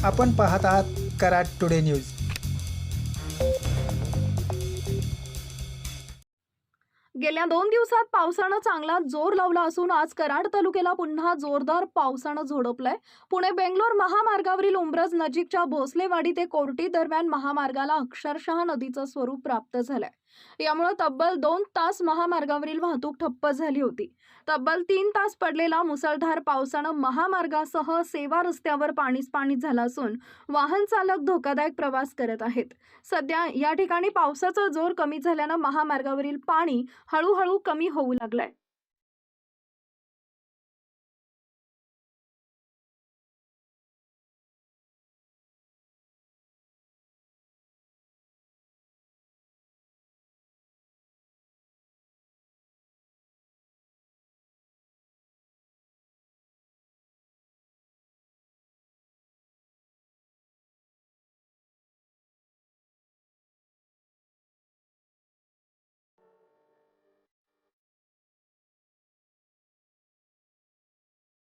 आपण पाहत आहात कराड टुडे न्यूज. गेल्या 2 दिवसात पावसानं चांगला जोर लावला असून आज कराड तालुक्याला पुन्हा जोरदार पावसानं झोडपलंय. पुणे बेंगलोर महामार्गावरील उंब्रज नजीकच्या भोसलेवाडी ते कोर्टी दरम्यान महामार्गाला अक्षरशः नदीचं स्वरूप प्राप्त झालंय. यामुळे तब्बल 2 तास महामार्गावरील वाहतूक ठप्प झाली होती. तब्बल 3 तास पडलेला मुसळधार पावसानं महामार्गासह सेवा रस्त्यावर पाणी झालं असून वाहन चालक धोकादायक प्रवास करत आहेत. सध्या या ठिकाणी पावसाचा जोर कमी झाल्यानं महामार्गावरील पाणी हळूहळू कमी होऊ लागलंय.